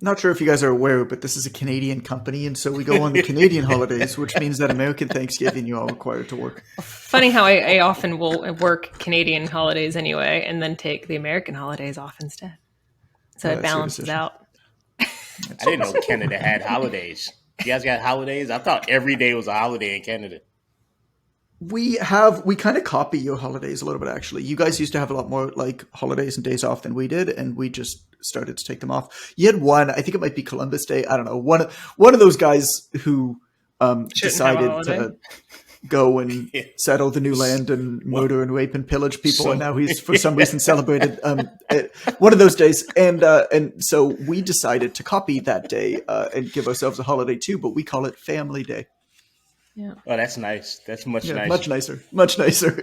Not sure if you guys are aware, but this is a Canadian company, and so we go on the Canadian holidays, which means that American Thanksgiving you are required to work. Funny how I often will work Canadian holidays anyway, and then take the American holidays off instead. So it That's your balances decision. out. I didn't know Canada had holidays. You guys got holidays? I thought every day was a holiday in Canada. We kind of copy your holidays a little bit, actually. You guys used to have a lot more like holidays and days off than we did, and we just started to take them off. You had one, I think it might be Columbus Day. I don't know. One of those guys who decided to go and settle the new land and murder and rape and pillage people, and now he's for some reason celebrated one of those days. And so we decided to copy that day and give ourselves a holiday too, but we call it Family Day. Yeah. Oh, that's nice. That's much nicer. Much nicer. Much nicer.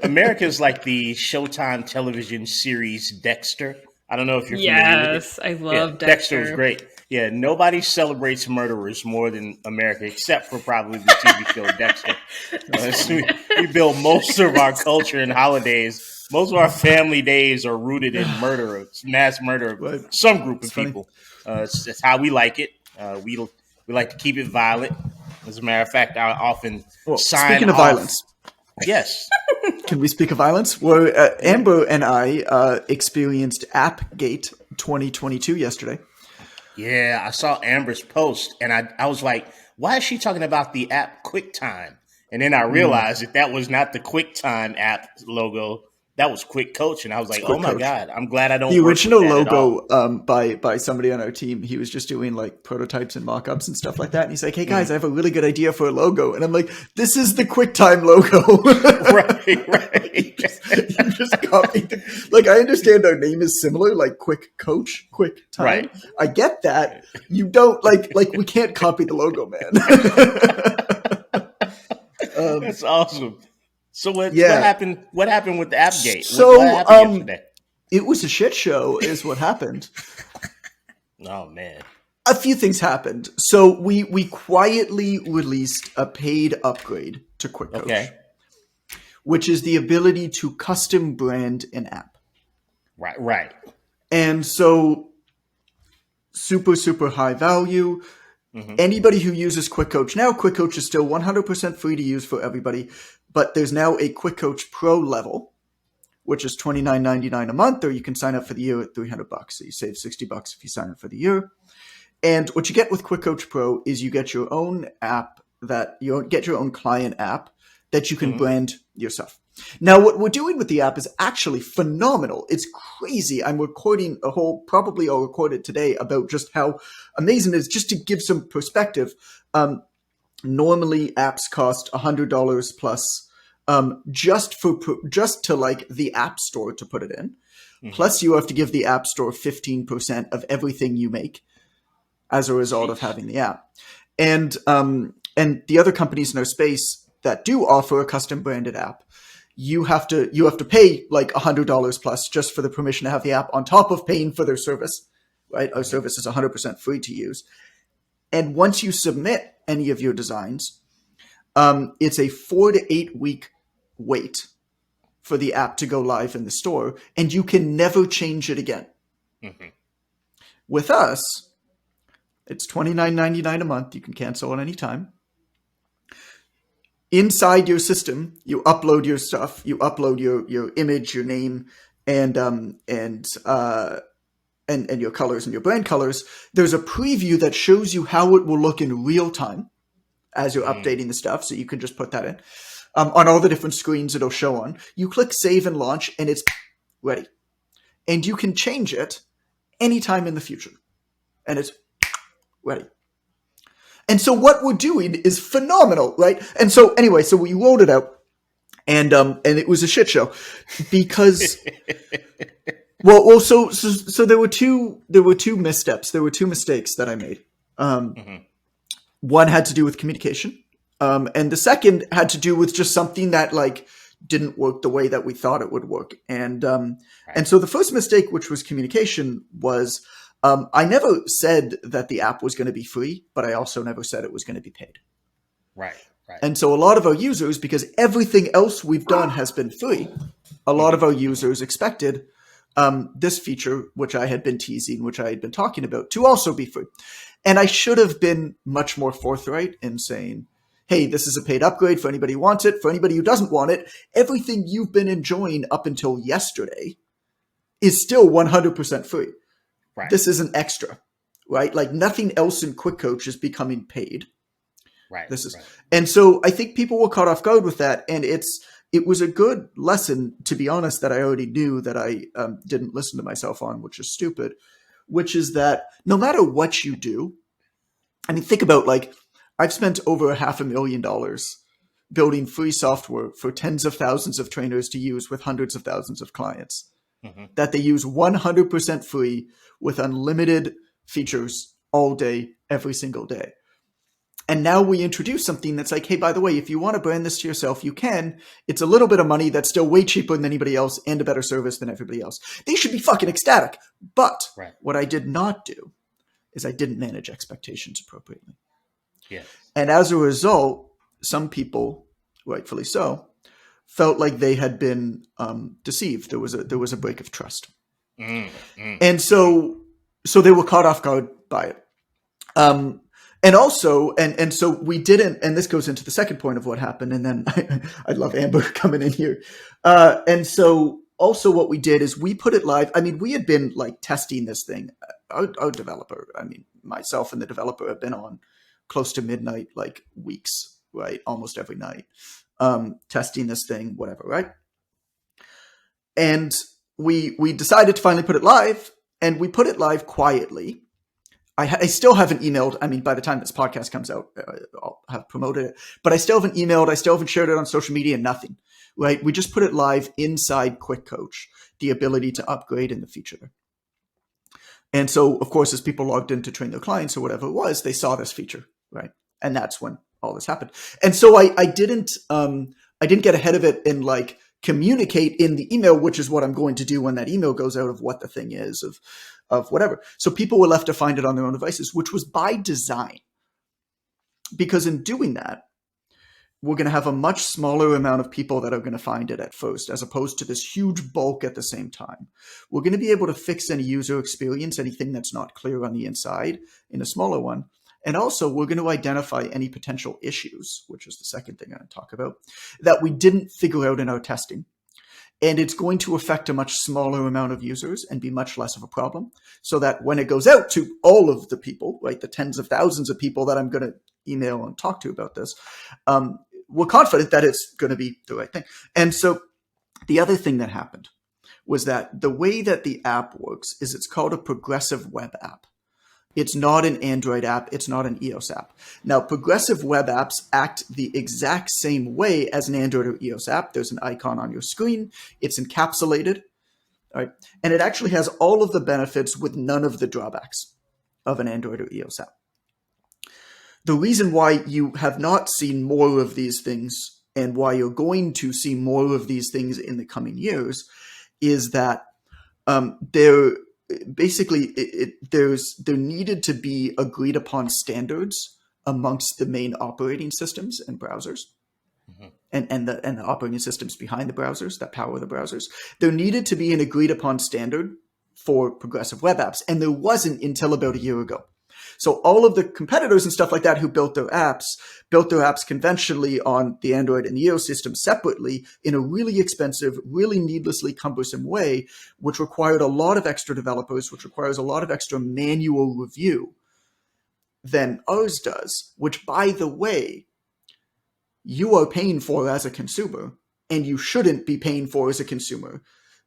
America's like the Showtime television series Dexter. I don't know if you're familiar with it. Yes, I love Dexter. Dexter was great. Yeah, nobody celebrates murderers more than America, except for probably the TV show Dexter. We build most of our culture and holidays. Most of our family days are rooted in murder, mass murder of some group of people. That's how we like it. We like to keep it violent. As a matter of fact, I often sign Speaking of violence. Yes. Can we speak of violence? Well, Amber and I experienced Appgate 2022 yesterday. Yeah, I saw Amber's post, and I was like, why is she talking about the app QuickTime? And then I realized that was not the QuickTime app logo. That was Quick Coach, and I was like, "Oh my God, I'm glad I don't." The original work with that logo by somebody on our team. He was just doing like prototypes and mock-ups and stuff like that. And he's like, "Hey guys, I have a really good idea for a logo." And I'm like, "This is the QuickTime logo." Right. You just copied. Like, I understand our name is similar, like Quick Coach, QuickTime. Right. I get that. You don't like we can't copy the logo, man. That's awesome. So what happened? What happened with the Appgate? So what happened yesterday? It was a shit show, is what happened. Oh man, a few things happened. So we quietly released a paid upgrade to Quick Coach, which is the ability to custom brand an app. Right. And so super high value. Mm-hmm. Anybody who uses Quick Coach now, Quick Coach is still 100% free to use for everybody. But there's now a Quick Coach Pro level, which is $29.99 a month, or you can sign up for the year at $300. So you save $60 if you sign up for the year. And what you get with Quick Coach Pro is you get your own app get your own client app that you can brand yourself. Now, what we're doing with the app is actually phenomenal. It's crazy. I'm recording probably I'll record it today about just how amazing it is. Just to give some perspective, normally apps cost $100 plus just to like the App Store to put it in. Mm-hmm. Plus you have to give the App Store 15% of everything you make as a result of having the app. And the other companies in our space that do offer a custom branded app, you have to pay like $100 plus just for the permission to have the app on top of paying for their service, right? Our service is 100% free to use. And once you submit any of your designs, it's a 4 to 8 week wait for the app to go live in the store, and you can never change it again. Mm-hmm. With us, it's $29.99 a month. You can cancel at any time. Inside your system, you upload your stuff. You upload your image, your name, and your colors and your brand colors. There's a preview that shows you how it will look in real time as you're updating the stuff. So you can just put that in. On all the different screens it'll show on. You click save and launch, and it's ready. And you can change it anytime in the future. And it's ready. And so what we're doing is phenomenal, right? And so anyway, so we rolled it out, and it was a shit show because so there were two missteps. There were two mistakes that I made. One had to do with communication, and the second had to do with just something that like didn't work the way that we thought it would work. And so the first mistake, which was communication, was I never said that the app was going to be free, but I also never said it was going to be paid. Right. And so a lot of our users, because everything else we've done has been free, a lot of our users expected, this feature, which I had been teasing, which I had been talking about, to also be free. And I should have been much more forthright in saying, hey, this is a paid upgrade for anybody who wants it. For anybody who doesn't want it, everything you've been enjoying up until yesterday is still 100% free. Right. This isn't extra, right? Like nothing else in Quick Coach is becoming paid. Right. This is, right. And so I think people were caught off guard with that. And it was a good lesson, to be honest, that I already knew that I didn't listen to myself on, which is stupid, which is that no matter what you do, I mean, think about like, I've spent over $500,000 building free software for tens of thousands of trainers to use with hundreds of thousands of clients that they use 100% free with unlimited features all day, every single day. And now we introduce something that's like, hey, by the way, if you want to brand this to yourself, you can. It's a little bit of money that's still way cheaper than anybody else and a better service than everybody else. They should be fucking ecstatic. But what I did not do is I didn't manage expectations appropriately. Yes. And as a result, some people, rightfully so, felt like they had been deceived. There was a break of trust. And so they were caught off guard by it. And also, and so we didn't, and this goes into the second point of what happened. And then I love Amber coming in here. And so also what we did is we put it live. I mean, we had been like testing this thing. Our developer, I mean, myself and the developer have been on close to midnight, like weeks, right? Almost every night, testing this thing, whatever, right? And we decided to finally put it live, and we put it live quietly. I still haven't emailed. I mean, by the time this podcast comes out, I'll have promoted it, but I still haven't emailed. I still haven't shared it on social media, nothing, right? We just put it live inside Quick Coach, the ability to upgrade in the feature. And so, of course, as people logged in to train their clients or whatever it was, they saw this feature, right? And that's when all this happened. And so I didn't get ahead of it and like communicate in the email, which is what I'm going to do when that email goes out of what the thing is of whatever. So people were left to find it on their own devices, which was by design. Because in doing that, we're going to have a much smaller amount of people that are going to find it at first, as opposed to this huge bulk at the same time. We're going to be able to fix any user experience, anything that's not clear on the inside in a smaller one. And also, we're going to identify any potential issues, which is the second thing I'm going to talk about, that we didn't figure out in our testing. And it's going to affect a much smaller amount of users and be much less of a problem, so that when it goes out to all of the people, right, the tens of thousands of people that I'm going to email and talk to about this, we're confident that it's going to be the right thing. And so the other thing that happened was that the way that the app works is it's called a progressive web app. It's not an Android app. It's not an EOS app. Now, progressive web apps act the exact same way as an Android or EOS app. There's an icon on your screen. It's encapsulated, right? And it actually has all of the benefits with none of the drawbacks of an Android or EOS app. The reason why you have not seen more of these things and why you're going to see more of these things in the coming years is that there needed to be agreed upon standards amongst the main operating systems and browsers, and the operating systems behind the browsers that power the browsers. There needed to be an agreed upon standard for progressive web apps, and there wasn't until about a year ago. So all of the competitors and stuff like that who built their apps conventionally on the Android and the EOS system separately in a really expensive, really needlessly cumbersome way, which required a lot of extra developers, which requires a lot of extra manual review than ours does, which, by the way, you are paying for as a consumer, and you shouldn't be paying for as a consumer,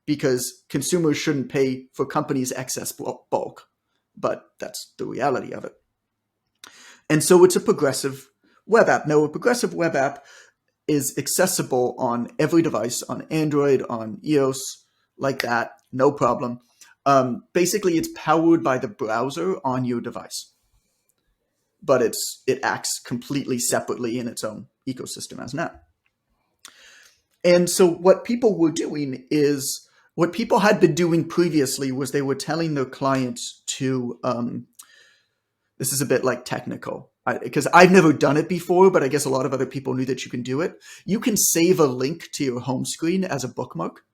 because consumers shouldn't pay for companies' excess bulk. But that's the reality of it. And so it's a progressive web app. Now, a progressive web app is accessible on every device, on Android, on EOS, like that, no problem. Basically, it's powered by the browser on your device. But it acts completely separately in its own ecosystem as an app. And so what people were doing is, what people had been doing previously was they were telling their clients to, this is a bit like technical, because I've never done it before, but I guess a lot of other people knew that you can do it. You can save a link to your home screen as a bookmark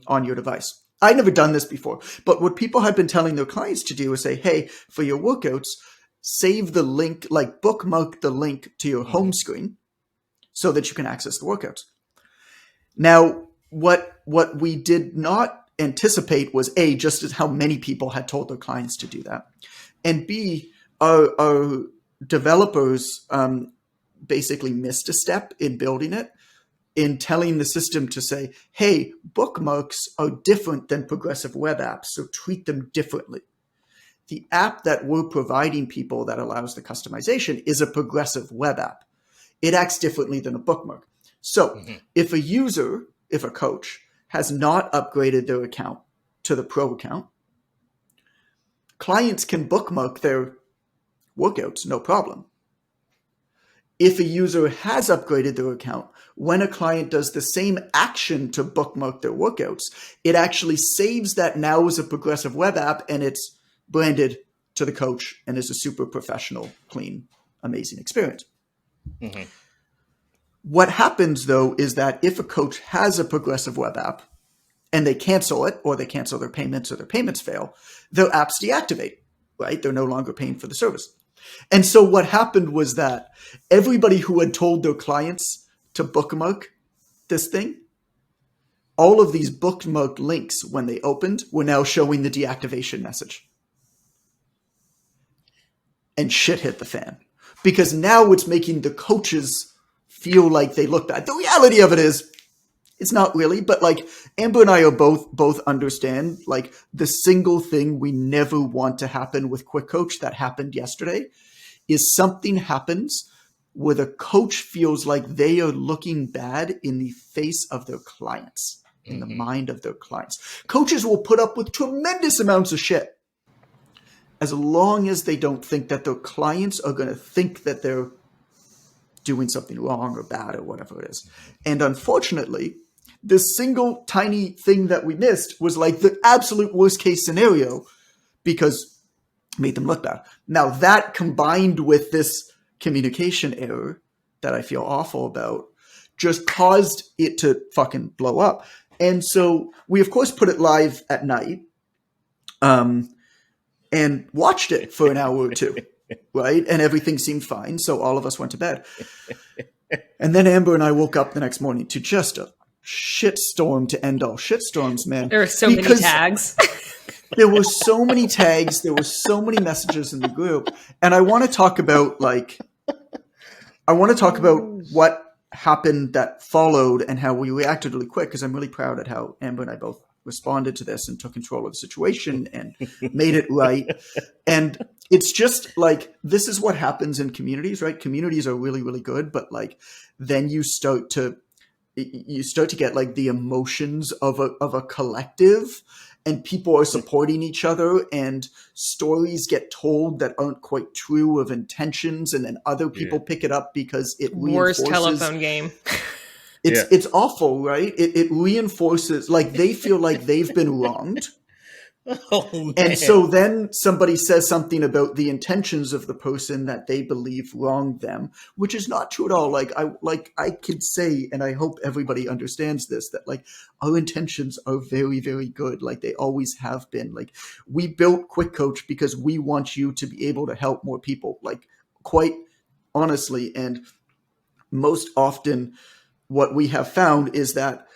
on your device. I'd never done this before, but what people had been telling their clients to do is say, hey, for your workouts, save the link, like bookmark the link to your home screen so that you can access the workouts. Now, what we did not anticipate was A, just as how many people had told their clients to do that. And B, our developers basically missed a step in building it, in telling the system to say, hey, bookmarks are different than progressive web apps, so treat them differently. The app that we're providing people that allows the customization is a progressive web app. It acts differently than a bookmark. So if a coach has not upgraded their account to the pro account, clients can bookmark their workouts, no problem. If a user has upgraded their account, when a client does the same action to bookmark their workouts, it actually saves that now as a progressive web app, and it's branded to the coach and is a super professional, clean, amazing experience. What happens, though, is that if a coach has a progressive web app and they cancel it, or they cancel their payments, or their payments fail, their apps deactivate, right? They're no longer paying for the service. And so what happened was that everybody who had told their clients to bookmark this thing, all of these bookmarked links, when they opened, were now showing the deactivation message. And shit hit the fan. Because now it's making the coaches feel like they look bad. The reality of it is, it's not really, but like Amber and I are both understand, like the single thing we never want to happen with Quick Coach that happened yesterday is something happens where the coach feels like they are looking bad in the face of their clients, in the mind of their clients. Coaches will put up with tremendous amounts of shit as long as they don't think that their clients are going to think that they're doing something wrong or bad or whatever it is. And unfortunately, this single tiny thing that we missed was like the absolute worst case scenario because it made them look bad. Now that combined with this communication error that I feel awful about just caused it to fucking blow up. And so we of course put it live at night and watched it for an hour or two, right? And everything seemed fine. So all of us went to bed. And then Amber and I woke up the next morning to just a shitstorm to end all shitstorms, man. There are so many tags. There were so many tags. There were so many messages in the group. And I want to talk about what happened that followed and how we reacted really quick, because I'm really proud at how Amber and I both responded to this and took control of the situation and made it right. And it's just like, this is what happens in communities, right? Communities are really, really good, but like then you start to get like the emotions of a collective, and people are supporting each other, and stories get told that aren't quite true of intentions, and then other people pick it up because it reinforces. Worst telephone game. It's awful, right? It reinforces, like they feel like they've been wronged. Oh, man. And so then somebody says something about the intentions of the person that they believe wronged them, which is not true at all. Like I could say, and I hope everybody understands this, that like our intentions are very, very good. Like they always have been. Like we built Quick Coach because we want you to be able to help more people, like quite honestly. And most often what we have found is that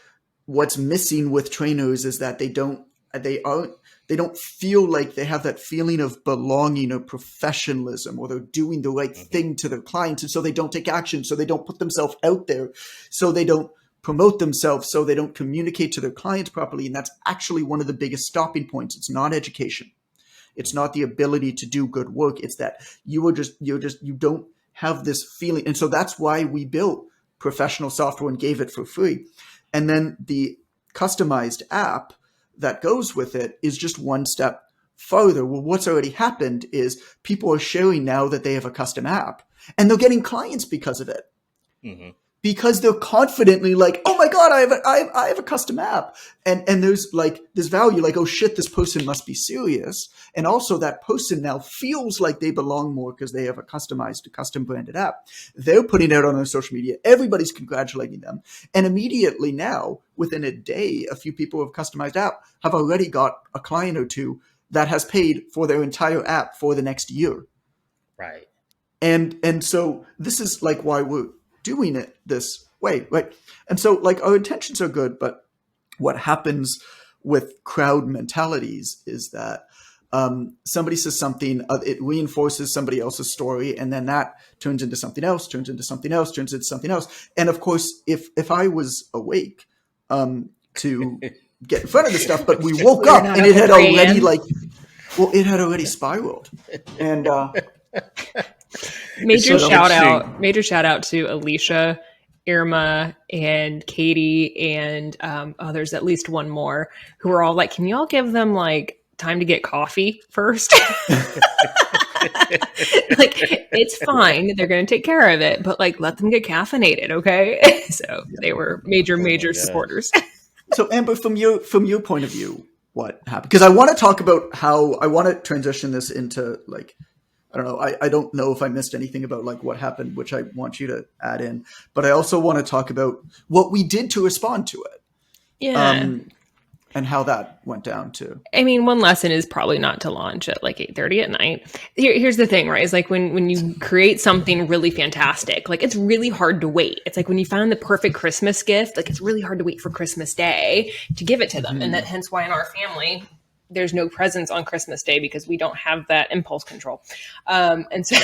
what's missing with trainers is that they don't feel like they have that feeling of belonging or professionalism, or they're doing the right thing to their clients. And so they don't take action. So they don't put themselves out there. So they don't promote themselves. So they don't communicate to their clients properly. And that's actually one of the biggest stopping points. It's not education. It's not the ability to do good work. It's that you don't have this feeling. And so that's why we built professional software and gave it for free. And then the customized app that goes with it is just one step further. Well, what's already happened is people are sharing now that they have a custom app, and they're getting clients because of it. because they're confidently like, oh my God, I have a custom app. And there's like this value, like, oh shit, this person must be serious. And also that person now feels like they belong more because they have a custom branded app. They're putting it out on their social media. Everybody's congratulating them. And immediately now, within a day, a few people with customized app have already got a client or two that has paid for their entire app for the next year. Right. And so this is like why we're doing it this way, right? And so like our intentions are good, but what happens with crowd mentalities is that somebody says something, it reinforces somebody else's story, and then that turns into something else, turns into something else, turns into something else. And of course, if I was awake to get in front of this stuff, but we woke up and it had already it had already spiraled. And major shout out to Alicia, Irma, and Katie, and there's at least one more who are all like, can y'all give them like time to get coffee first? Like, it's fine, they're going to take care of it, but like, let them get caffeinated, okay? So they were major supporters. So Amber, from your point of view, what happened? Because I want to talk about how I want to transition this into like, I don't know. I don't know if I missed anything about like what happened, which I want you to add in. But I also want to talk about what we did to respond to it. Yeah. And how that went down too. I mean, one lesson is probably not to launch at like 8:30 at night. Here's the thing, right? It's like when you create something really fantastic, like it's really hard to wait. It's like when you find the perfect Christmas gift, like it's really hard to wait for Christmas Day to give it to them. And that hence why in our family, there's no presents on Christmas Day because we don't have that impulse control. And so...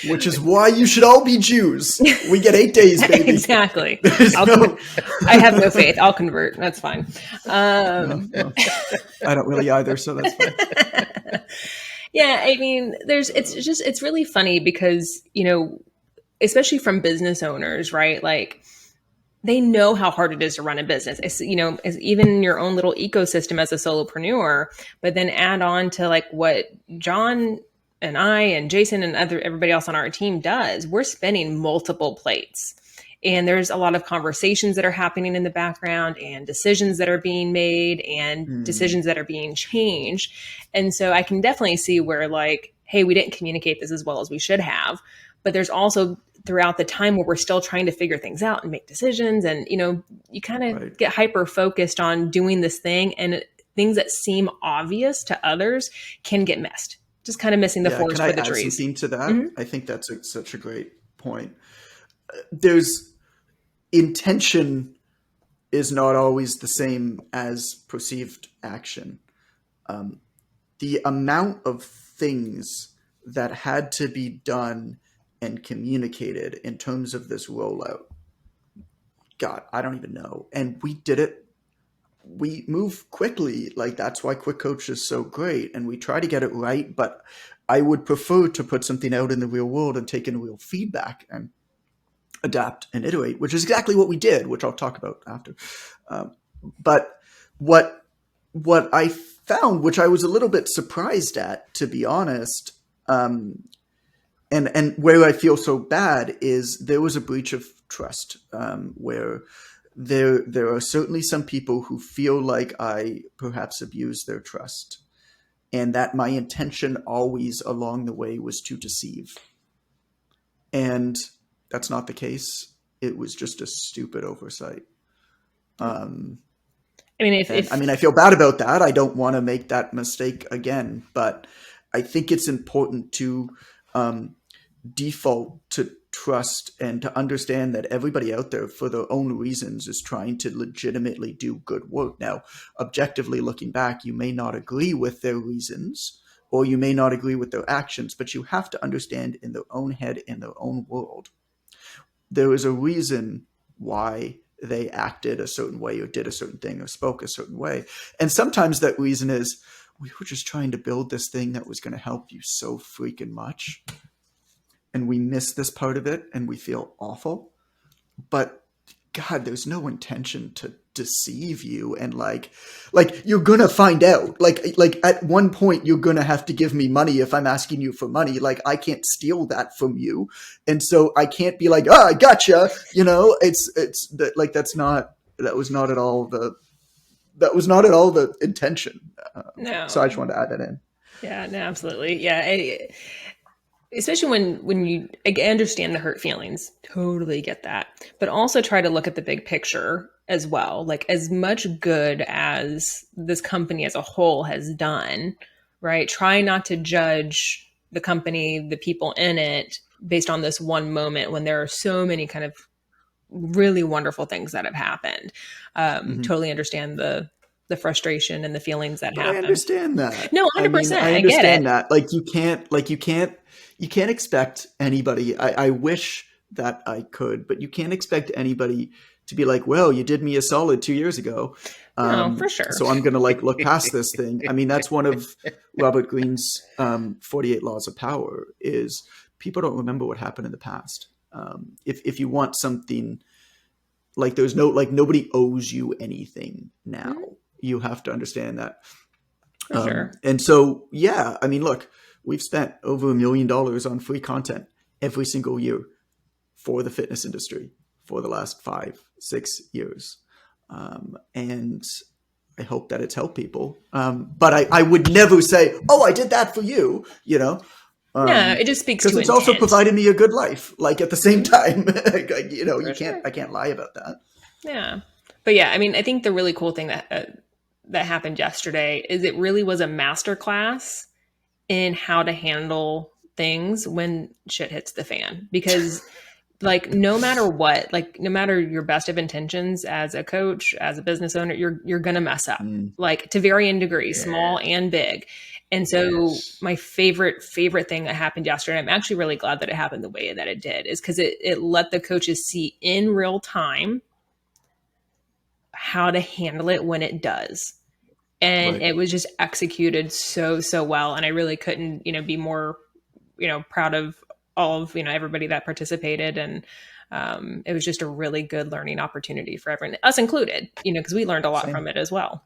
Which is why you should all be Jews. We get 8 days, baby. Exactly. I have no faith. I'll convert. That's fine. No. I don't really either, so that's fine. Yeah, I mean, it's really funny because, you know, especially from business owners, right? Like, they know how hard it is to run a business. It's, you know, it's even your own little ecosystem as a solopreneur, but then add on to like what John and I and Jason and everybody else on our team does. We're spinning multiple plates, and there's a lot of conversations that are happening in the background, and decisions that are being made, and decisions that are being changed. And so I can definitely see where like, hey, we didn't communicate this as well as we should have. But there's also throughout the time where we're still trying to figure things out and make decisions. And, you know, you kind of get hyper focused on doing this thing, and things that seem obvious to others can get missed. Just kind of missing the forest for the trees. Can I add something to that? I think that's such a great point. There's intention is not always the same as perceived action. The amount of things that had to be done and communicated in terms of this rollout, God, I don't even know. And we did it. We move quickly. Like, that's why Quick Coach is so great. And we try to get it right. But I would prefer to put something out in the real world and take in real feedback and adapt and iterate, which is exactly what we did, which I'll talk about after. But what I found, which I was a little bit surprised at, to be honest, and where I feel so bad is there was a breach of trust, where there are certainly some people who feel like I perhaps abused their trust, and that my intention always along the way was to deceive. And that's not the case. It was just a stupid oversight. I mean, I feel bad about that. I don't want to make that mistake again, but I think it's important to default to trust and to understand that everybody out there, for their own reasons, is trying to legitimately do good work. Now, objectively looking back, you may not agree with their reasons, or you may not agree with their actions, but you have to understand in their own head, in their own world, there is a reason why they acted a certain way or did a certain thing or spoke a certain way. And sometimes that reason is, we were just trying to build this thing that was going to help you so freaking much, and we miss this part of it and we feel awful. But God, there's no intention to deceive you and like you're gonna find out. Like at one point you're gonna have to give me money if I'm asking you for money. Like I can't steal that from you, and so I can't be like, oh, I gotcha. You know, it's like that was not at all the intention. No. So I just wanted to add that in. Yeah, no, absolutely. Yeah. Especially when you, I understand the hurt feelings, totally get that, but also try to look at the big picture as well. Like as much good as this company as a whole has done, right? Try not to judge the company, the people in it based on this one moment when there are so many kind of really wonderful things that have happened. Totally understand the frustration and the feelings that happen. I understand that. No, 100%. I I get understand it. that. You can't expect anybody. I wish that I could, but you can't expect anybody to be like, well, you did me a solid 2 years ago. No, for sure. So I'm going to like look past this thing. I mean, that's one of Robert Greene's 48 laws of power is people don't remember what happened in the past. If you want something like there's no, like nobody owes you anything now. You have to understand that. For sure. And so, yeah, I mean, look, we've spent over $1 million on free content every single year for the fitness industry for the last 5-6 years. And I hope that it's helped people. But I would never say, oh, I did that for you, you know? No, it just speaks to because it's intent. also provided me a good life. Like at the same time, you know, sure. I can't lie about that. Yeah. But yeah, I mean, I think the really cool thing that happened yesterday is it really was a masterclass in how to handle things when shit hits the fan. Because like, no matter what, like no matter your best of intentions as a coach, as a business owner, you're going to mess up, like to varying degrees, small and big. And so my favorite thing that happened yesterday, I'm actually really glad that it happened the way that it did, is because it let the coaches see in real time how to handle it when it does. And it was just executed so well. And I really couldn't, be more, proud of all of, everybody that participated. And it was just a really good learning opportunity for everyone, us included, because we learned a lot from it as well.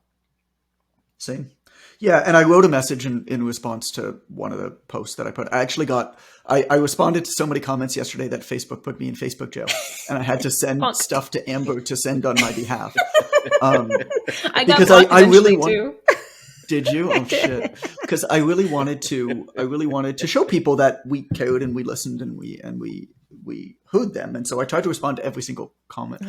Same. Yeah. And I wrote a message in response to one of the posts that I put. I responded to so many comments yesterday that Facebook put me in Facebook jail, and I had to send stuff to Amber to send on my behalf. I got I really too. Did you? Oh shit! Because I really wanted to show people that we cared and we listened and we heard them, and so I tried to respond to every single comment.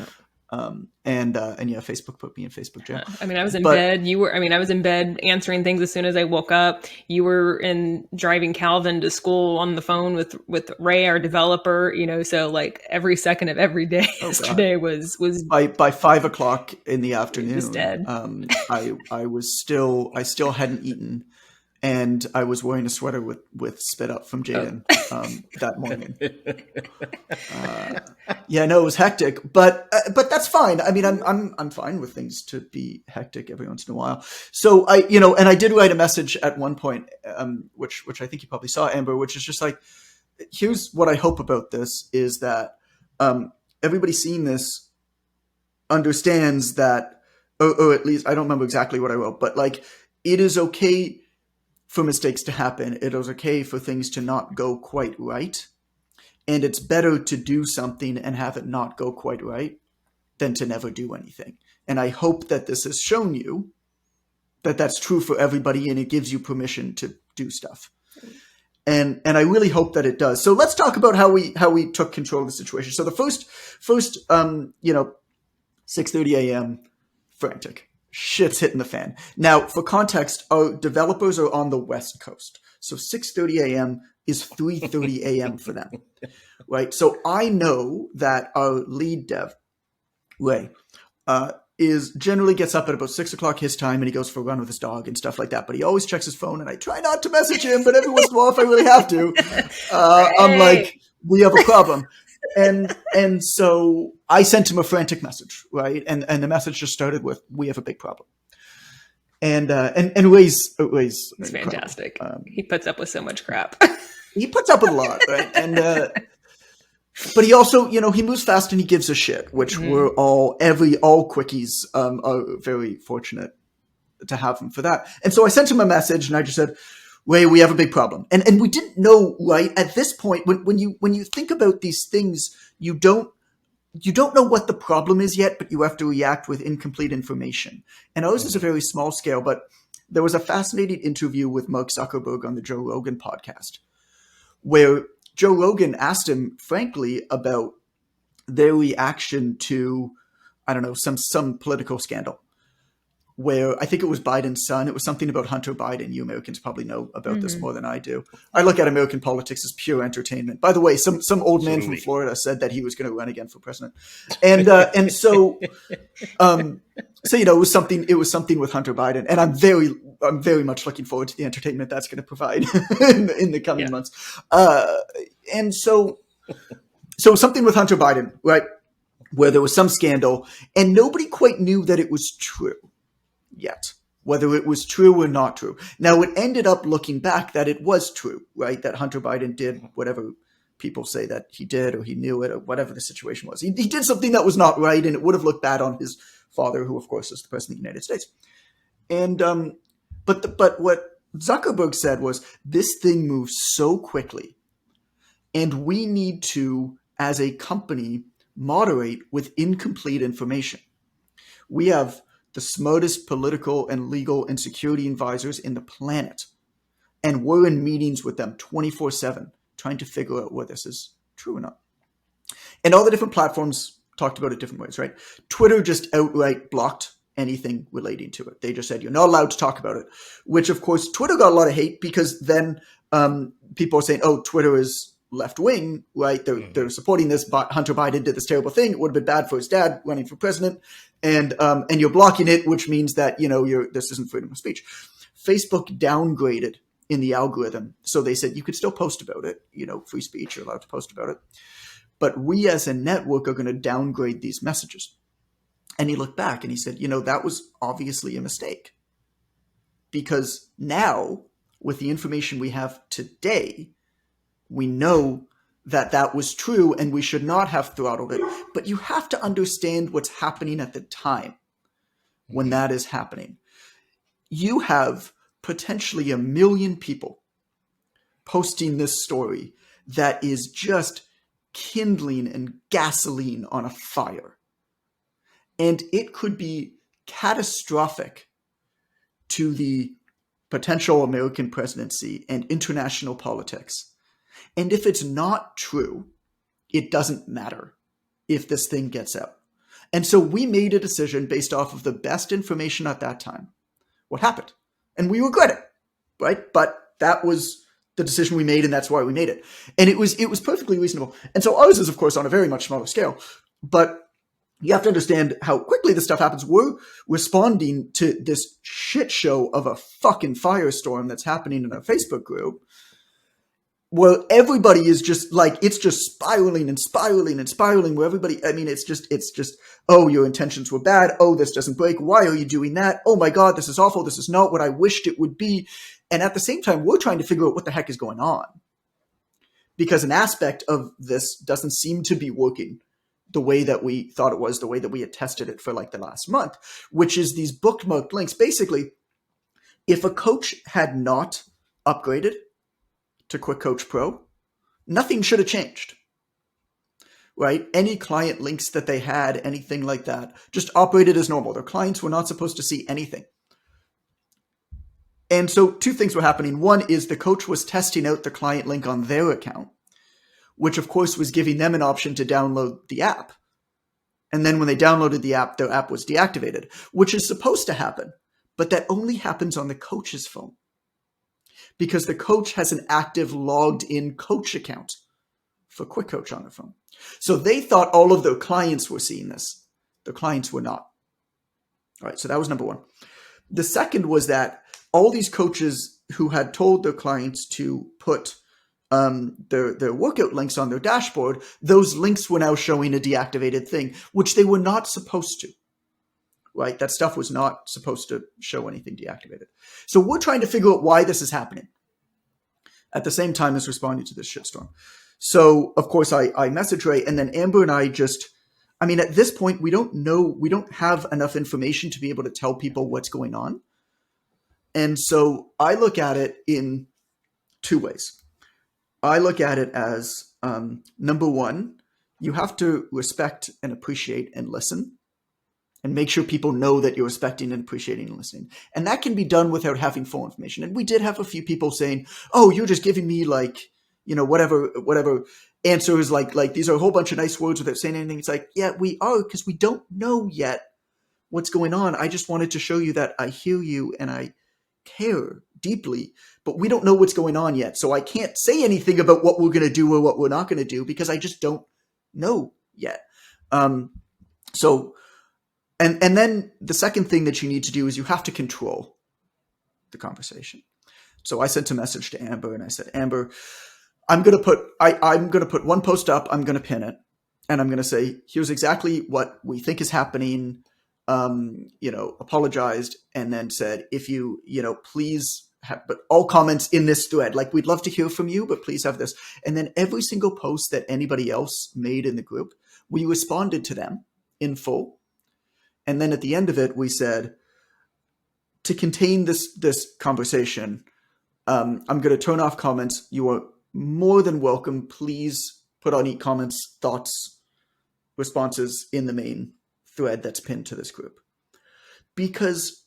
And yeah, Facebook put me in Facebook jail. I mean, I was in bed. I was in bed answering things as soon as I woke up. You were driving Calvin to school on the phone with Ray, our developer, so like every second of every day yesterday was by 5 o'clock in the afternoon. Was dead. I still hadn't eaten. And I was wearing a sweater with spit up from Jaden that morning. Yeah, no, it was hectic, but that's fine. I mean, I'm fine with things to be hectic every once in a while. So and I did write a message at one point, which I think you probably saw, Amber, which is just like, here's what I hope about this is that everybody seeing this understands that, or at least I don't remember exactly what I wrote, but like it is okay for mistakes to happen. It is okay for things to not go quite right. And it's better to do something and have it not go quite right than to never do anything. And I hope that this has shown you that that's true for everybody and it gives you permission to do stuff. And I really hope that it does. So let's talk about how we took control of the situation. So the first 6:30 a.m. frantic. Shit's hitting the fan. Now, for context, our developers are on the West Coast. So 6:30 a.m. is 3:30 a.m. for them, right? So I know that our lead dev, Ray, generally gets up at about 6 o'clock his time and he goes for a run with his dog and stuff like that. But he always checks his phone and I try not to message him, but every once in a while, if I really have to, I'm like, we have a problem. And so I sent him a frantic message, right? And the message just started with, we have a big problem. And Ray's it's fantastic. He puts up with so much crap. He puts up with a lot, right? And But he also, he moves fast and he gives a shit, which we're all quickies are very fortunate to have him for that. And so I sent him a message and I just said, Ray, we have a big problem. And we didn't know, right? At this point, when you think about these things, you don't know what the problem is yet, but you have to react with incomplete information. And ours is a very small scale, but there was a fascinating interview with Mark Zuckerberg on the Joe Rogan podcast, where Joe Rogan asked him, frankly, about their reaction to, I don't know, some political scandal, where I think it was Biden's son. It was something about Hunter Biden. You Americans probably know about this more than I do. I look at American politics as pure entertainment. By the way, some old man from Florida said that he was going to run again for president, and so it was something with Hunter Biden, and I'm very much looking forward to the entertainment that's going to provide in the coming months. And so something with Hunter Biden, right, where there was some scandal, and nobody quite knew that it was true yet, whether it was true or not true. Now, it ended up looking back that it was true, right? That Hunter Biden did whatever people say that he did, or he knew it, or whatever the situation was. He did something that was not right, and it would have looked bad on his father, who, of course, is the president of the United States. And but what Zuckerberg said was, this thing moves so quickly, and we need to, as a company, moderate with incomplete information. We have the smartest political and legal and security advisors in the planet. And we're in meetings with them 24/7, trying to figure out whether this is true or not. And all the different platforms talked about it different ways, right? Twitter just outright blocked anything relating to it. They just said, you're not allowed to talk about it, which, of course, Twitter got a lot of hate, because then people are saying, oh, Twitter is left-wing, right? They're supporting this, but Hunter Biden did this terrible thing. It would have been bad for his dad running for president. And you're blocking it, which means that, this isn't freedom of speech. Facebook downgraded in the algorithm. So they said you could still post about it, free speech, you're allowed to post about it. But we as a network are going to downgrade these messages. And he looked back and he said, that was obviously a mistake. Because now, with the information we have today, we know that was true and we should not have throttled it. But you have to understand what's happening at the time when that is happening. You have potentially 1 million people posting this story that is just kindling and gasoline on a fire. And it could be catastrophic to the potential American presidency and international politics. And if it's not true, it doesn't matter if this thing gets out. And so we made a decision based off of the best information at that time. What happened? And we regret it, right? But that was the decision we made, and that's why we made it. And it was perfectly reasonable. And so ours is, of course, on a very much smaller scale. But you have to understand how quickly this stuff happens. We're responding to this shit show of a fucking firestorm that's happening in our Facebook group, where everybody is just like, it's just spiraling and spiraling and spiraling, where everybody, it's just, oh, your intentions were bad. Oh, this doesn't break. Why are you doing that? Oh my God, this is awful. This is not what I wished it would be. And at the same time, we're trying to figure out what the heck is going on, because an aspect of this doesn't seem to be working the way that we thought it was, the way that we had tested it for like the last month, which is these bookmarked links. Basically, if a coach had not upgraded to Quick Coach Pro, nothing should have changed, right? Any client links that they had, anything like that, just operated as normal. Their clients were not supposed to see anything. And so 2 things were happening. One is the coach was testing out the client link on their account, which of course was giving them an option to download the app. And then when they downloaded the app, their app was deactivated, which is supposed to happen, but that only happens on the coach's phone, because the coach has an active logged in coach account for Quick Coach on their phone. So they thought all of their clients were seeing this. Their clients were not. All right, so that was number one. The second was that all these coaches who had told their clients to put their workout links on their dashboard, those links were now showing a deactivated thing, which they were not supposed to. Right? That stuff was not supposed to show anything deactivated. So we're trying to figure out why this is happening at the same time as responding to this shitstorm. So of course I message Ray, and then Amber and I just, I mean, at this point we don't have enough information to be able to tell people what's going on. And so I look at it in two ways. I look at it as, number one, you have to respect and appreciate and listen, and make sure people know that you're respecting and appreciating and listening. And that can be done without having full information. And we did have a few people saying, oh, you're just giving me like, whatever answers, like these are a whole bunch of nice words without saying anything. It's like, yeah, we are, because we don't know yet what's going on. I just wanted to show you that I hear you and I care deeply, but we don't know what's going on yet. So I can't say anything about what we're going to do or what we're not going to do, because I just don't know yet. And then the second thing that you need to do is you have to control the conversation. So I sent a message to Amber and I said, Amber, I'm going to put one post up. I'm going to pin it, and I'm going to say, here's exactly what we think is happening. Apologized, and then said, if you please have, but all comments in this thread, like, we'd love to hear from you, but please have this. And then every single post that anybody else made in the group, we responded to them in full. And then at the end of it, we said, to contain this conversation, I'm going to turn off comments. You are more than welcome. Please put on any comments, thoughts, responses in the main thread that's pinned to this group. Because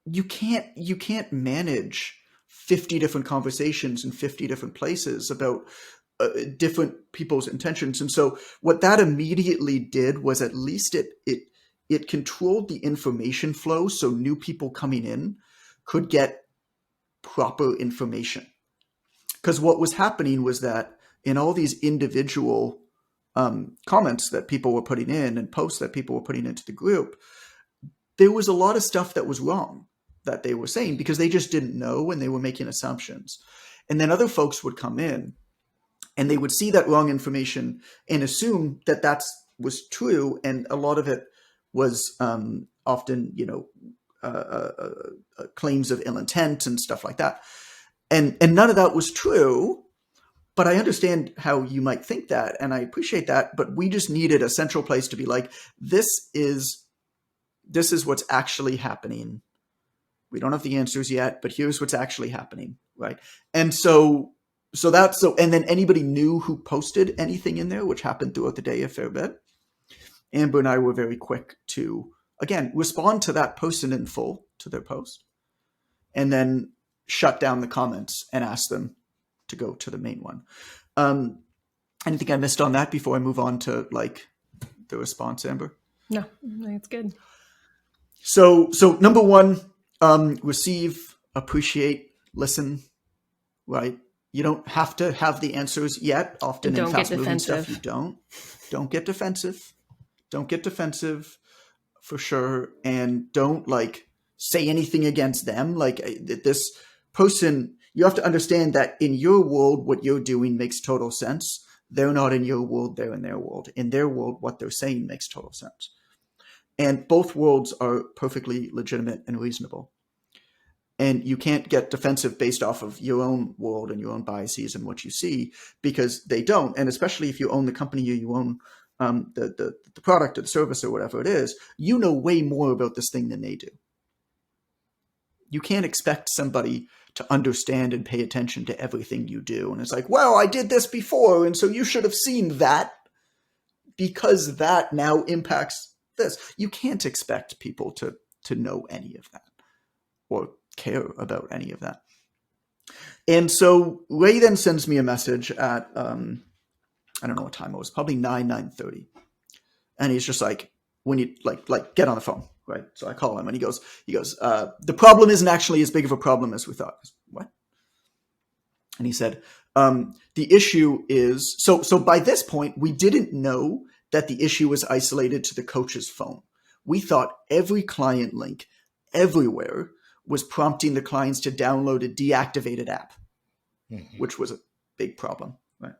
you can't manage 50 different conversations in 50 different places about different people's intentions. And so what that immediately did was, at least it controlled the information flow, so new people coming in could get proper information. Because what was happening was that in all these individual comments that people were putting in and posts that people were putting into the group, there was a lot of stuff that was wrong that they were saying because they just didn't know and they were making assumptions. And then other folks would come in and they would see that wrong information and assume that that was true. And a lot of it was often, claims of ill intent and stuff like that. And none of that was true. But I understand how you might think that, and I appreciate that. But we just needed a central place to be like, this is what's actually happening. We don't have the answers yet, but here's what's actually happening, right? And so and then anybody new who posted anything in there, which happened throughout the day a fair bit, Amber and I were very quick to, again, respond to that person in full to their post, and then shut down the comments and ask them to go to the main one. Anything I missed on that before I move on to like the response, Amber? No, I think it's good. So number one, receive, appreciate, listen, right? You don't have to have the answers yet. Often in fast moving stuff, you don't get defensive. Don't get defensive for sure. And don't like say anything against them. Like this person, you have to understand that in your world, what you're doing makes total sense. They're not in your world, they're in their world. In their world, what they're saying makes total sense. And both worlds are perfectly legitimate and reasonable. And you can't get defensive based off of your own world and your own biases and what you see, because they don't. And especially if you own the company or you own the product or the service or whatever it is, you know way more about this thing than they do. You can't expect somebody to understand and pay attention to everything you do. And it's like, well, I did this before, and so you should have seen that because that now impacts this. You can't expect people to know any of that or care about any of that. And so Ray then sends me a message at, I don't know what time it was, probably 9:30. And he's just like, when you like get on the phone, right? So I call him and he goes, the problem isn't actually as big of a problem as we thought. I said, what? And he said, the issue is, so by this point, we didn't know that the issue was isolated to the coach's phone. We thought every client link everywhere was prompting the clients to download a deactivated app, which was a big problem, right?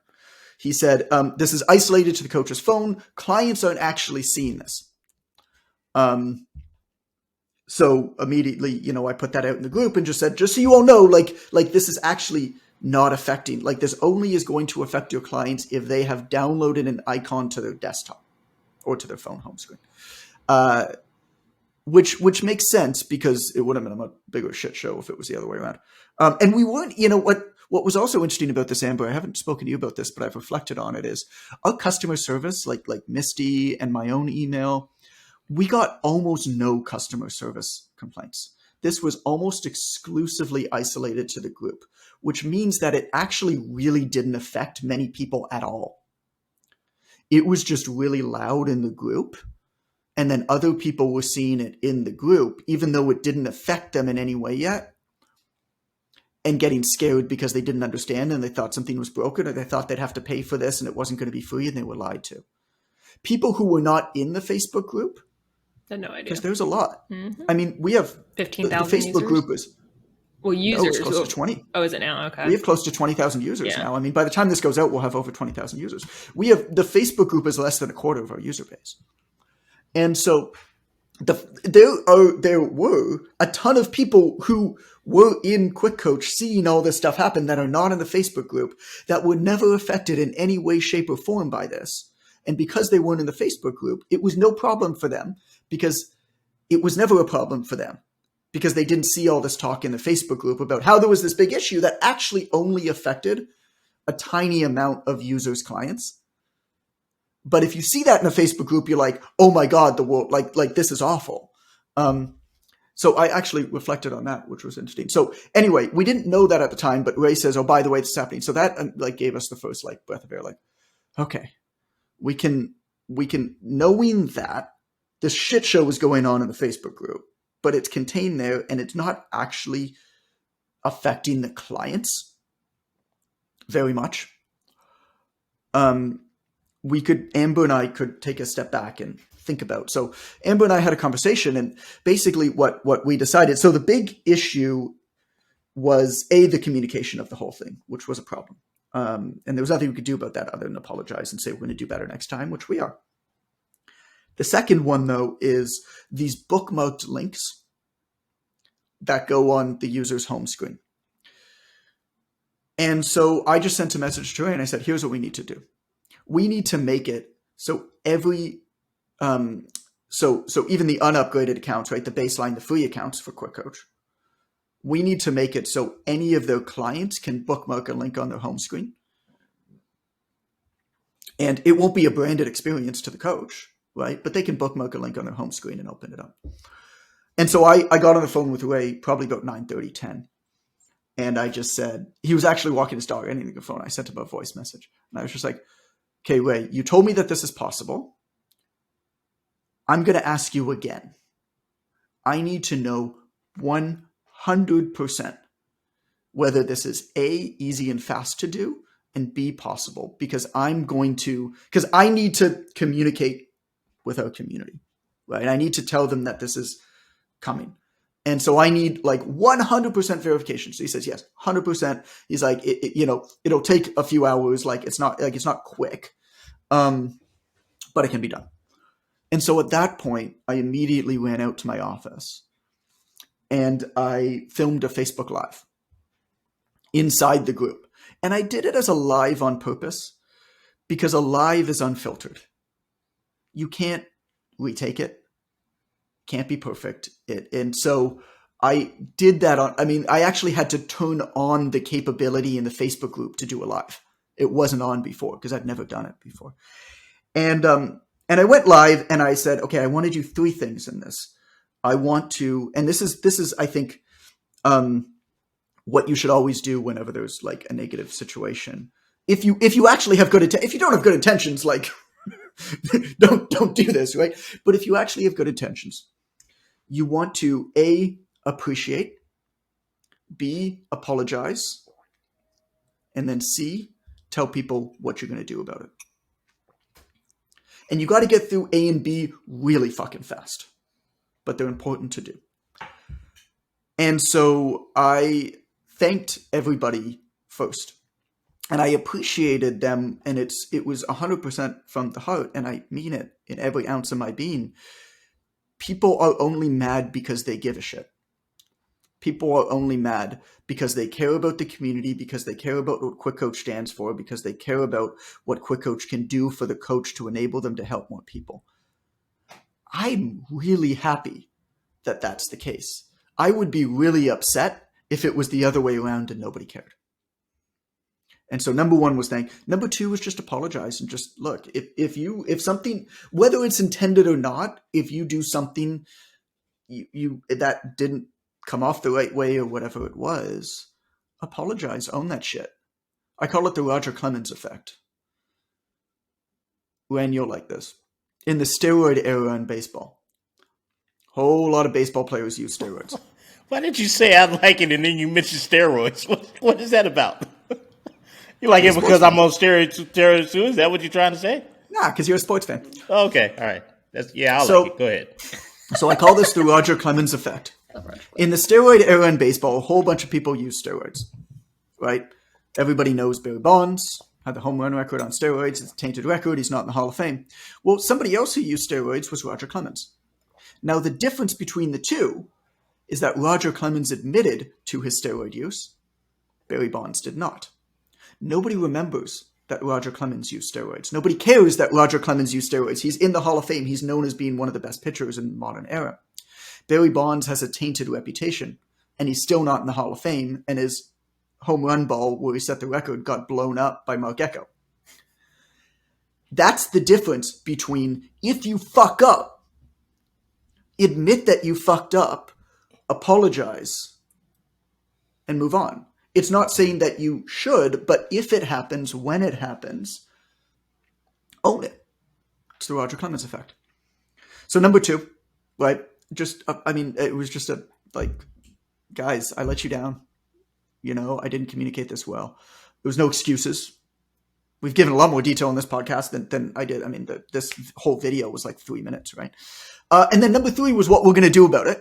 He said, this is isolated to the coach's phone. Clients aren't actually seeing this. So immediately, I put that out in the group and just said, just so you all know, like this is actually not affecting, like this only is going to affect your clients if they have downloaded an icon to their desktop or to their phone home screen. Which makes sense because it would have been a much bigger shit show if it was the other way around. And we weren't, what was also interesting about this, Amber, I haven't spoken to you about this, but I've reflected on it, is our customer service, like Misty and my own email, we got almost no customer service complaints. This was almost exclusively isolated to the group, which means that it actually really didn't affect many people at all. It was just really loud in the group. And then other people were seeing it in the group, even though it didn't affect them in any way yet, and getting scared because they didn't understand and they thought something was broken, or they thought they'd have to pay for this and it wasn't going to be free, and they were lied to. People who were not in the Facebook group, I had no idea. because there's a lot. Mm-hmm. I mean, we have 15,000 the Facebook users? group is Users. No, it's close to 20. Oh, is it now? Okay. We have close to 20,000 users Yeah. now. I mean, by the time this goes out, we'll have over 20,000 users. The Facebook group is less than a quarter of our user base. And so there were a ton of people who were in Quick Coach seeing all this stuff happen that are not in the Facebook group, that were never affected in any way, shape, or form by this. And because they weren't in the Facebook group, it was no problem for them, because it was never a problem for them, because they didn't see all this talk in the Facebook group about how there was this big issue that actually only affected a tiny amount of users' clients. But if you see that in a Facebook group, you're like, oh my God, the world, like this is awful. So I actually reflected on that, which was interesting. So anyway, we didn't know that at the time, but Ray says, oh, by the way, this is happening. So that gave us the first breath of air, okay, we can, knowing that this shit show was going on in the Facebook group, but it's contained there and it's not actually affecting the clients very much. Amber and I could take a step back and think about. So Amber and I had a conversation, and basically what we decided. So the big issue was the communication of the whole thing, which was a problem. And there was nothing we could do about that other than apologize and say, we're going to do better next time, which we are. The second one, though, is these bookmarked links that go on the user's home screen. And so I just sent a message to her and I said, here's what we need to do. We need to make it so every, so even the unupgraded accounts, right, the baseline, the free accounts for Quick Coach, we need to make it so any of their clients can bookmark a link on their home screen. And it won't be a branded experience to the coach, right? But they can bookmark a link on their home screen and open it up. And so I got on the phone with Ray probably about 9:30, 10. And I just said, he was actually walking his dog. I didn't get the phone. I sent him a voice message. And I was just like, okay, Ray, you told me that this is possible. I'm going to ask you again. I need to know 100% whether this is A, easy and fast to do, and B, possible, because I need to communicate with our community, right? I need to tell them that this is coming. And so I need 100% verification. So he says, yes, 100%. He's like, it'll take a few hours. It's not quick, but it can be done. And so at that point, I immediately ran out to my office and I filmed a Facebook Live inside the group. And I did it as a live on purpose because a live is unfiltered. You can't retake it. Can't be perfect. And so I did that I actually had to turn on the capability in the Facebook group to do a live. It wasn't on before because I'd never done it before. And I went live and I said, okay, I want to do 3 things in this. I want to, and this is I think, what you should always do whenever there's a negative situation. If you actually have if you don't have good intentions, don't do this, right? But if you actually have good intentions, you want to A, appreciate, B, apologize, and then C, tell people what you're going to do about it. And you got to get through A and B really fucking fast, but they're important to do. And so I thanked everybody first, and I appreciated them, and it was 100% from the heart, and I mean it in every ounce of my being. People are only mad because they give a shit. People are only mad because they care about the community, because they care about what Quick Coach stands for, because they care about what Quick Coach can do for the coach to enable them to help more people. I'm really happy that that's the case. I would be really upset if it was the other way around and nobody cared. And so number one was thank. Number two was just apologize and just look, if something, whether it's intended or not, if you do something you that didn't come off the right way or whatever it was, apologize, own that shit. I call it the Roger Clemens effect. When you're like this. In the steroid era in baseball, whole lot of baseball players use steroids. Why did you say I like it and then you mentioned steroids? What is that about? You like it because I'm on steroids too? Is that what you're trying to say? Nah, because you're a sports fan. Okay, all right. I like it. Go ahead. So I call this the Roger Clemens effect. In the steroid era in baseball, a whole bunch of people use steroids, right? Everybody knows Barry Bonds had the home run record on steroids. It's a tainted record. He's not in the Hall of Fame. Well, somebody else who used steroids was Roger Clemens. Now, the difference between the two is that Roger Clemens admitted to his steroid use. Barry Bonds did not. Nobody remembers that Roger Clemens used steroids. Nobody cares that Roger Clemens used steroids. He's in the Hall of Fame. He's known as being one of the best pitchers in the modern era. Barry Bonds has a tainted reputation, and he's still not in the Hall of Fame, and his home run ball, where he set the record, got blown up by Mark Ecko. That's the difference between if you fuck up, admit that you fucked up, apologize, and move on. It's not saying that you should, but if it happens, when it happens, own it. It's the Roger Clemens effect. So number two, right? It was just guys, I let you down. I didn't communicate this well. There was no excuses. We've given a lot more detail on this podcast than I did. I mean, this whole video was like 3 minutes, right? And then number three was what we're going to do about it,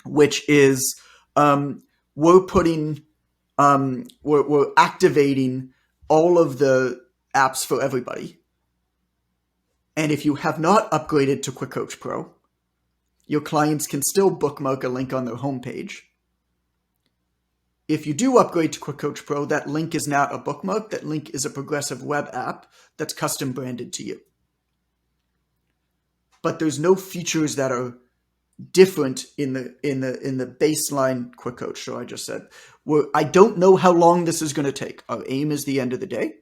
which is we're activating all of the apps for everybody. And if you have not upgraded to Quick Coach Pro, your clients can still bookmark a link on their homepage. If you do upgrade to Quick Coach Pro, that link is not a bookmark. That link is a progressive web app that's custom branded to you. But there's no features that are different in the baseline Quick Coach. So I just said, I don't know how long this is going to take. Our aim is the end of the day.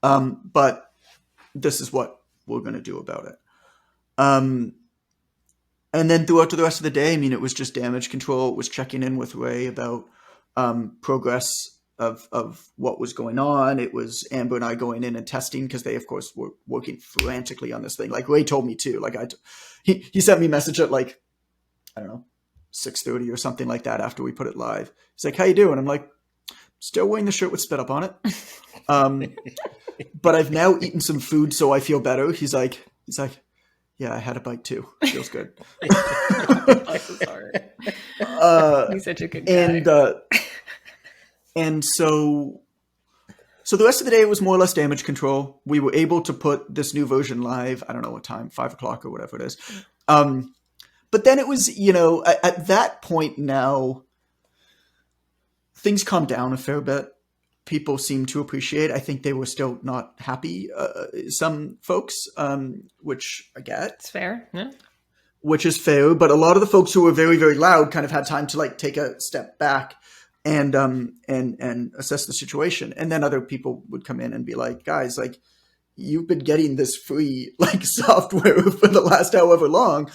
But this is what we're going to do about it. And then throughout the rest of the day, it was just damage control. It was checking in with Ray about progress of what was going on. It was Amber and I going in and testing because they, of course, were working frantically on this thing. Like Ray told me too. He sent me a message at 6:30 or something like that after we put it live. He's like, "How you doing?" I'm like, "Still wearing the shirt with spit up on it, but I've now eaten some food, so I feel better." He's like. Yeah, I had a bite too. Feels good. I'm so sorry. He's such a good guy. And so the rest of the day was more or less damage control. We were able to put this new version live. I don't know what time, 5:00 or whatever it is. But then it was, at that point now, things calmed down a fair bit. People seemed to appreciate. I think they were still not happy. Some folks, which I get. It's fair. Yeah. Which is fair. But a lot of the folks who were very, very loud kind of had time to take a step back and assess the situation. And then other people would come in and be like, "Guys, you've been getting this free software for the last however long.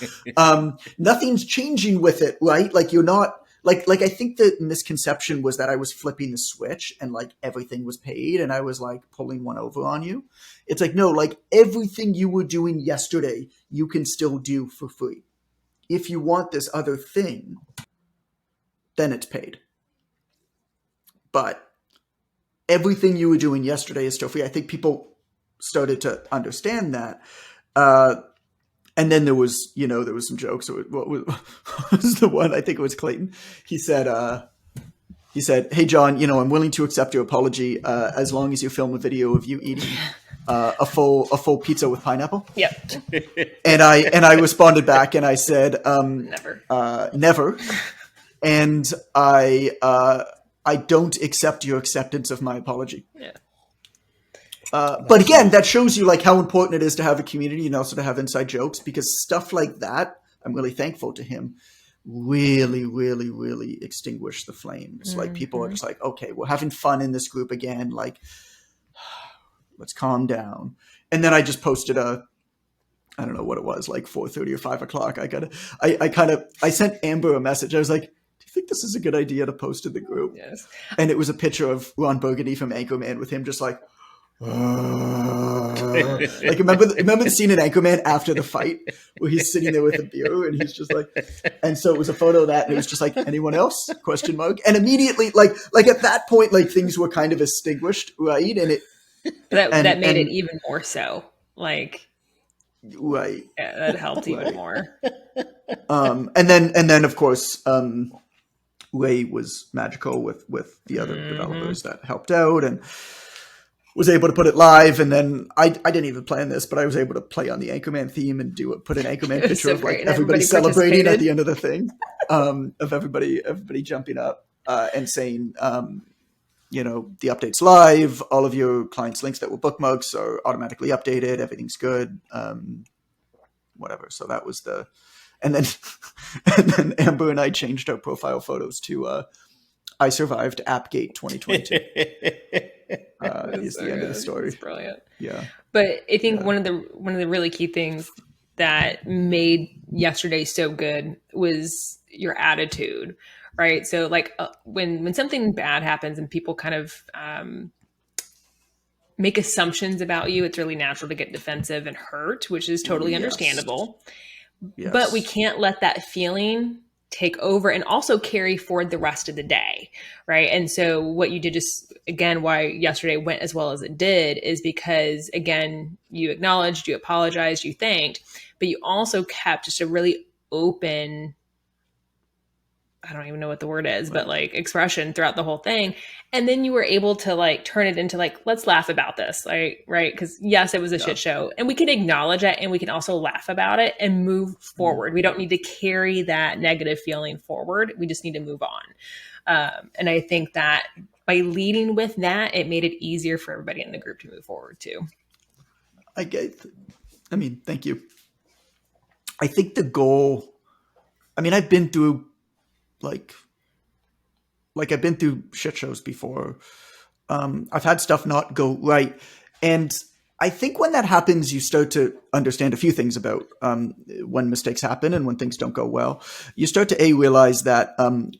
Nothing's changing with it, right? You're not." I think the misconception was that I was flipping the switch and everything was paid and I was pulling one over on you. It's no, everything you were doing yesterday, you can still do for free. If you want this other thing, then it's paid. But everything you were doing yesterday is still free. I think people started to understand that. And then there was some jokes. What was the one? I think it was Clayton. He said, "Hey, John, I'm willing to accept your apology as long as you film a video of you eating a full pizza with pineapple." Yep. And I responded back and I said, Never. Never. and I don't accept your acceptance of my apology. Yeah. But again, that shows you like how important it is to have a community and also to have inside jokes, because stuff like that, I'm really thankful to him, really, really, really extinguished the flames. Like people are just like, okay, we're having fun in this group again. Like, let's calm down. And then I just posted I don't know what it was, like 4:30 or 5 o'clock. I sent Amber a message. I was like, do you think this is a good idea to post in the group? Yes. And it was a picture of Ron Burgundy from Anchorman with him just like, like remember the scene in Anchorman after the fight where he's sitting there with a beer and he's just like, and so it was a photo of that and it was just like, anyone else? ? And immediately like at that point, like things were kind of extinguished, right? And it that made it even more so. Like, right. Yeah, that helped even more. And then of course, Ray was magical with the other developers that helped out and was able to put it live. And then I didn't even plan this, but I was able to play on the Anchorman theme and put an Anchorman picture so of like great. everybody celebrating at the end of the thing, of everybody jumping up and saying, the update's live. All of your clients' links that were bookmarks are automatically updated. Everything's good. Whatever. So that was and then Amber and I changed our profile photos to I survived Appgate 2022. Is the end of the story. It's brilliant. Yeah. But I think one of the really key things that made yesterday so good was your attitude, right? So like when something bad happens and people kind of make assumptions about you, it's really natural to get defensive and hurt, which is totally understandable. Yes. But we can't let that feeling take over and also carry forward the rest of the day, right? And so what you did, just again, why yesterday went as well as it did, is because again, you acknowledged, you apologized, you thanked, but you also kept just a really open, I don't even know what the word is, but like expression throughout the whole thing. And then you were able to like turn it into like, let's laugh about this, like, right? Because yes, it was a shit show, and we can acknowledge it and we can also laugh about it and move forward. We don't need to carry that negative feeling forward. We just need to move on. And I think that by leading with that, it made it easier for everybody in the group to move forward too. Thank you. I think the goal, I've been through like I've been through shit shows before. I've had stuff not go right. And I think when that happens, you start to understand a few things about when mistakes happen and when things don't go well. You start to realize that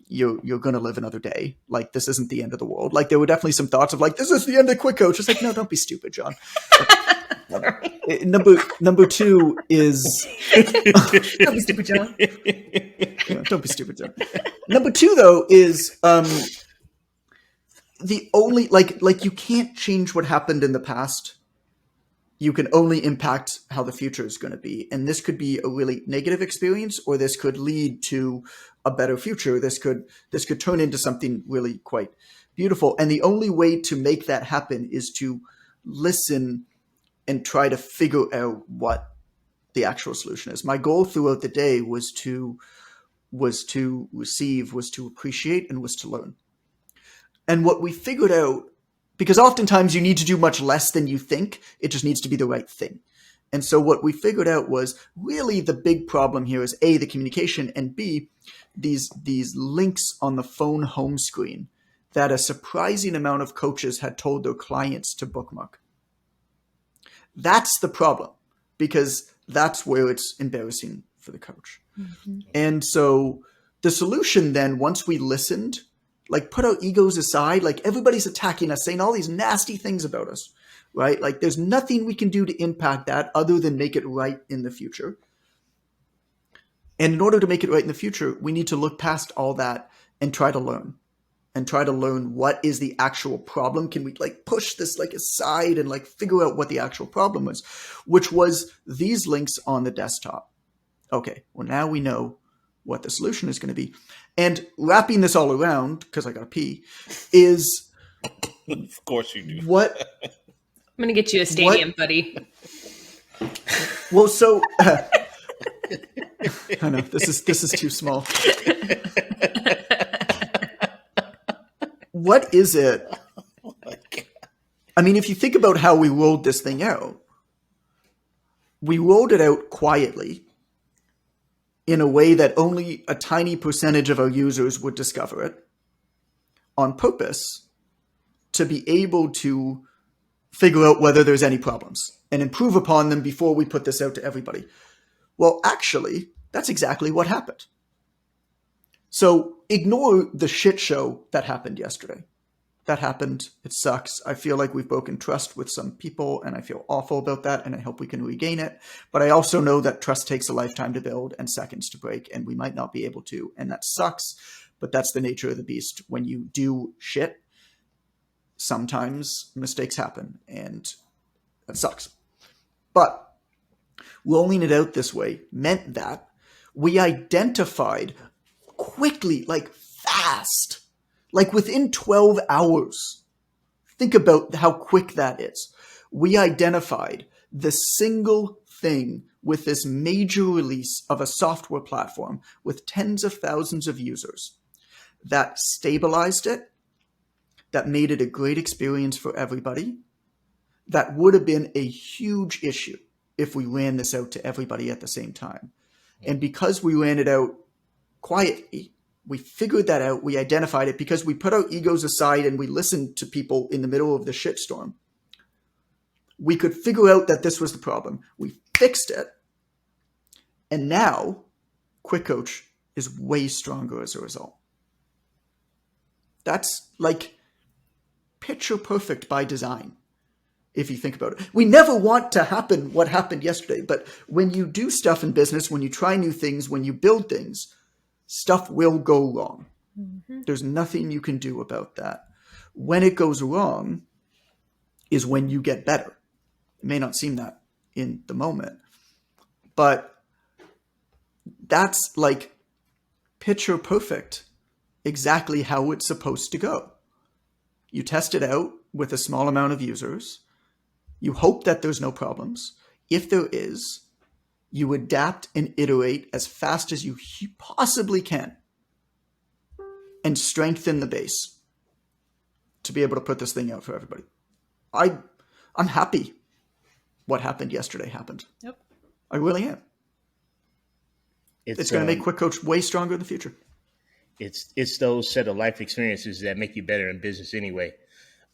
you're going to live another day. Like, this isn't the end of the world. Like, there were definitely some thoughts of like, this is the end of Quick Coach. It's like, no, don't be stupid, John. Number two is don't be stupid, John. Don't be stupid, John. Number two, though, is the only like you can't change what happened in the past. You can only impact how the future is going to be, and this could be a really negative experience, or this could lead to a better future. This could turn into something really quite beautiful, and the only way to make that happen is to listen and try to figure out what the actual solution is. My goal throughout the day was to receive, was to appreciate, and was to learn. And what we figured out, because oftentimes you need to do much less than you think, it just needs to be the right thing. And so what we figured out was really the big problem here is A, the communication, and B, these links on the phone home screen that a surprising amount of coaches had told their clients to bookmark. That's the problem, because that's where it's embarrassing for the coach. Mm-hmm. And so the solution then, once we listened, like put our egos aside, like everybody's attacking us, saying all these nasty things about us, right? Like there's nothing we can do to impact that other than make it right in the future. And in order to make it right in the future, we need to look past all that and try to learn. And try to learn what is the actual problem. Can we like push this like aside and like figure out what the actual problem was, which was these links on the desktop. Okay, well now we know what the solution is going to be. And wrapping this all around, because I got to pee, is... Of course you do. What... I'm going to get you a stadium, buddy. Well, so... I know, this is too small. what is it? Oh my God. I mean, if you think about how we rolled this thing out, we rolled it out quietly in a way that only a tiny percentage of our users would discover it on purpose to be able to figure out whether there's any problems and improve upon them before we put this out to everybody. Well, actually, that's exactly what happened. So ignore the shit show that happened yesterday. That happened. It sucks. I feel like we've broken trust with some people, and I feel awful about that, and I hope we can regain it. But I also know that trust takes a lifetime to build and seconds to break, and we might not be able to, and that sucks. But that's the nature of the beast. When you do shit, sometimes mistakes happen, and that sucks. But rolling it out this way meant that we identified quickly, like fast, like within 12 hours. Think about how quick that is. We identified the single thing with this major release of a software platform with tens of thousands of users that stabilized it, that made it a great experience for everybody, that would have been a huge issue if we ran this out to everybody at the same time. And because we ran it out quietly, we figured that out, we identified it, because we put our egos aside and we listened to people in the middle of the shitstorm. We could figure out that this was the problem. We fixed it. And now Quick Coach is way stronger as a result. That's like picture perfect by design, if you think about it. We never want to happen what happened yesterday, but when you do stuff in business, when you try new things, when you build things, stuff will go wrong. Mm-hmm. There's nothing you can do about that. When it goes wrong is when you get better. It may not seem that in the moment, but that's like picture perfect, exactly how it's supposed to go. You test it out with a small amount of users. You hope that there's no problems. If there is, you adapt and iterate as fast as you possibly can and strengthen the base to be able to put this thing out for everybody. I'm happy what happened yesterday happened. Yep. I really am. It's going to make Quick Coach way stronger in the future. It's those set of life experiences that make you better in business anyway.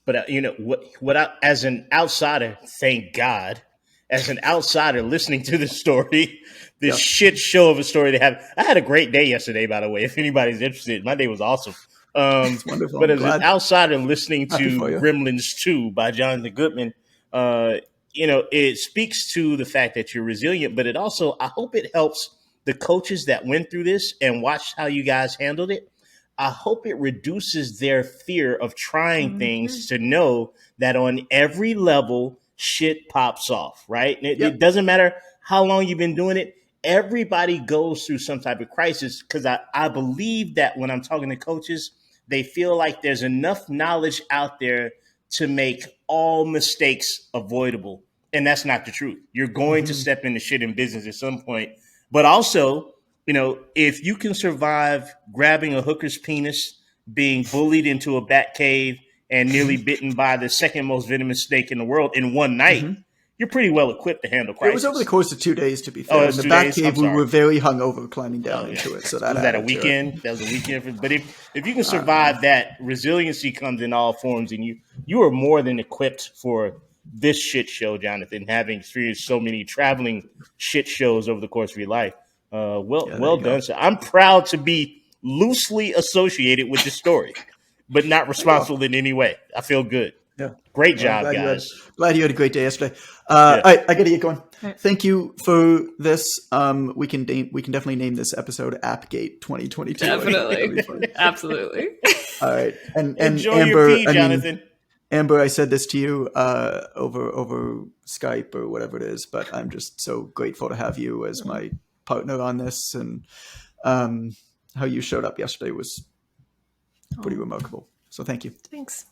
But you know what I, as an outsider, thank God, as an outsider listening to this story, this shit show of a story they have. I had a great day yesterday, by the way. If anybody's interested, my day was awesome. It's wonderful. But as an outsider listening to Gremlins 2 by Jonathan Goodman, it speaks to the fact that you're resilient, but it also, I hope it helps the coaches that went through this and watched how you guys handled it. I hope it reduces their fear of trying things to know that on every level, shit pops off, right? It doesn't matter how long you've been doing it. Everybody goes through some type of crisis, because I believe that when I'm talking to coaches, they feel like there's enough knowledge out there to make all mistakes avoidable. And that's not the truth. You're going to step into shit in business at some point. But also, if you can survive grabbing a hooker's penis, being bullied into a bat cave, and nearly bitten by the second most venomous snake in the world in one night, you're pretty well equipped to handle crisis. It was over the course of 2 days, to be fair. In the bat cave, we were very hungover climbing down into it. So was that a weekend? That was a weekend. But if you can survive that, resiliency comes in all forms, and you are more than equipped for this shit show, Jonathan, having experienced so many traveling shit shows over the course of your life. Well done, sir. I'm proud to be loosely associated with this story, but not responsible in any way. I feel good. Yeah. Great job, guys. Glad you had a great day yesterday. All right, I got to get going. Right. Thank you for this. We can definitely name this episode Appgate 2022. Definitely. Absolutely. All right. And enjoy Amber, your pee, Jonathan. Amber, I said this to you over Skype or whatever it is, but I'm just so grateful to have you as my partner on this, and how you showed up yesterday was pretty remarkable. So thank you. Thanks.